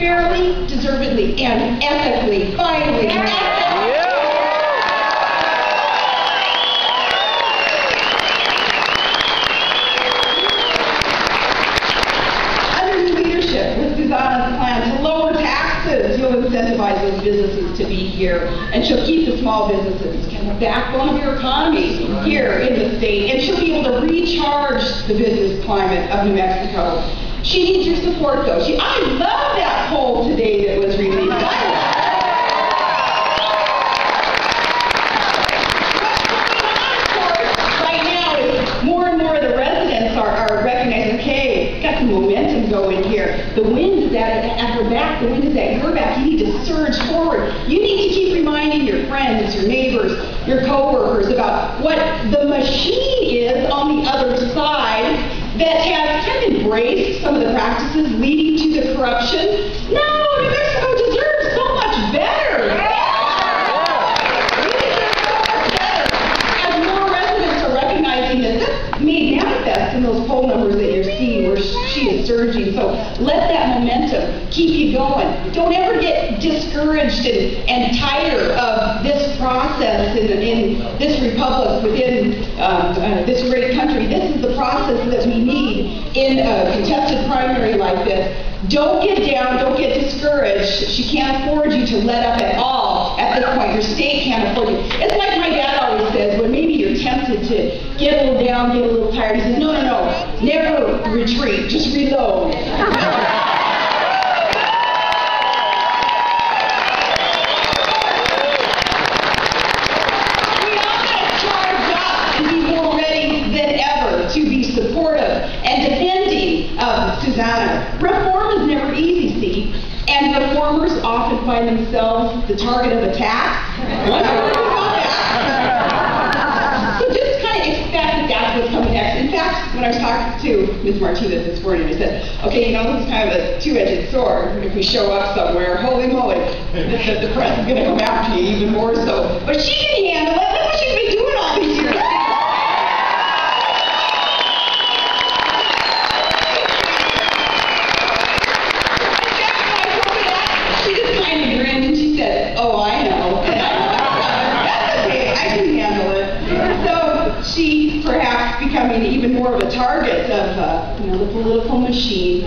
fairly, deservedly, and ethically. Finally, under new leadership, with Susanna's plan to lower taxes, you'll incentivize those businesses to be here, and she'll keep the small businesses, kind of the backbone of your economy here in the state, and she'll be able to recharge the business climate of New Mexico. She needs your support, though. I love that poll today that was released. Right now, is more and more of the residents are recognizing, okay, got some momentum going here. The wind is at her back. The wind is at your back. You need to surge forward. You need to keep reminding your friends, your neighbors, your coworkers about what the machine is on the other side that has kind of embraced some of the practices leading to the corruption. No, New Mexico deserves so much better. As more residents are recognizing that this may manifest in those poll numbers that you're seeing where she is surging. So let that momentum keep you going. Don't ever get discouraged and tired of this process in this republic within this great country. This is the process that we need in a contested primary like this. Don't get down, don't get discouraged. She can't afford you to let up at all at this point. Your state can't afford you. It's like my dad always says, when maybe you're tempted to get a little down, get a little tired, he says, no, never retreat, just reload. Susanna. Reform is never easy, see, and reformers often find themselves the target of attack. So just kind of expect that that's what's coming next. In fact, when I was talking to Ms. Martinez this morning, I said, okay, this is kind of a two-edged sword. If we show up somewhere, holy moly, the press is going to come after you even more so. But she can handle it. Look what she's been doing all these years. Oh, I know. That's okay. I can handle it. So she, perhaps becoming even more of a target of the political machine.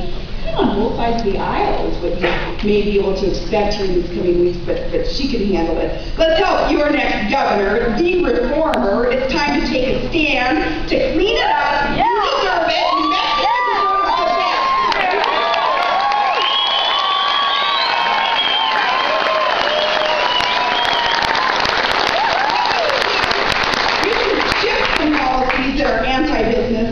On both sides of the aisle is what you may be able to expect here in these coming weeks, but she can handle it. Let's help your next governor, the reformer. It's time to take a stand to clean it up. Yeah. You deserve it.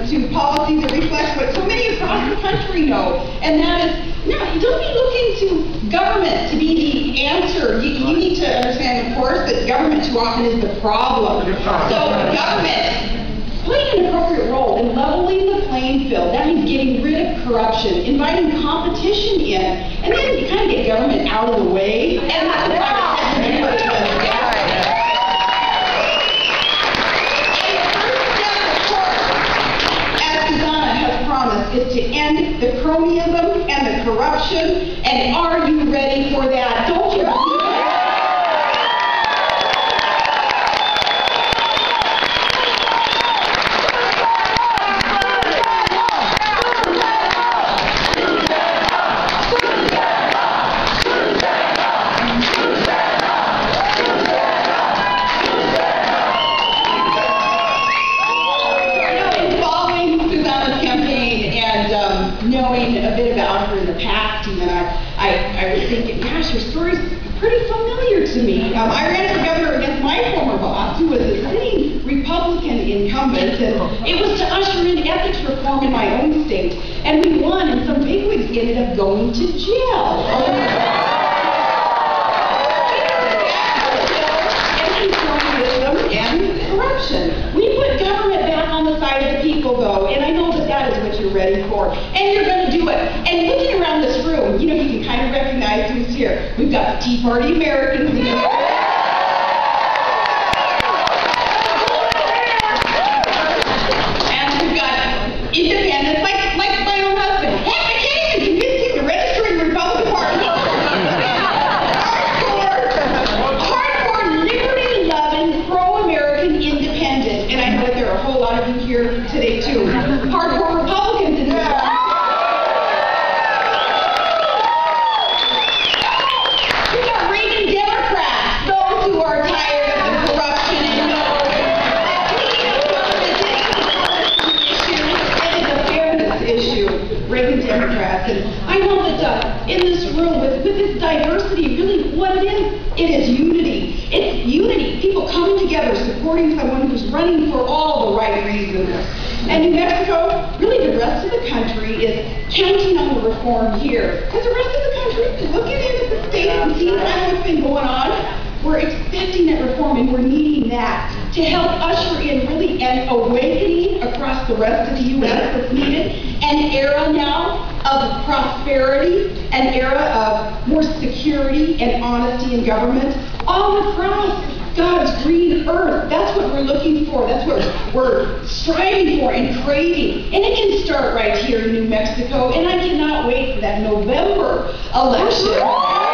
To policies that reflect what so many across the country know, and that is, no, don't be looking to government to be the answer. You need to understand, of course, that government too often is the problem. So government playing an appropriate role in leveling the playing field. That means getting rid of corruption, inviting competition in, and then you kind of get government out of the way, and that's the private sector do what it does. Is to end the cronyism and the corruption, and are you ready for that? Don't you believe it? Knowing a bit about her in the past, even I was thinking, gosh, her story's pretty familiar to me. I ran for governor against my former boss, who was a sitting Republican incumbent, and it was to usher in ethics reform in my own state. And we won, and some bigwigs ended up going to jail. And corruption. We put government back on the side of the people, though, and I know that is what you're ready for, and you're going to do it. And looking around this room, you can kind of recognize who's here. We've got the Tea Party Americans here. And we've got independents, like my own husband. Heck, I can't even convince him to register in the Republican Party. here today too. Hardcore Republicans in this room. We got Reagan Democrats, those who are tired of the corruption and know that we need a fairness issue. Reagan Democrats. And I know that in this room, with this diversity, really what it is unity. It's unity. People coming together, supporting someone who's running for all the right reasons. And New Mexico, really the rest of the country is counting on the reform here. Because the rest of the country is looking at the state and seeing what's been going on. We're expecting that reform, and we're needing that to help usher in really an awakening across the rest of the U.S. that's needed. An era now of prosperity, an era of more security and honesty in government, all across God's green earth. That's what we're looking for. That's what we're striving for and craving. And it can start right here in New Mexico, and I cannot wait for that November election.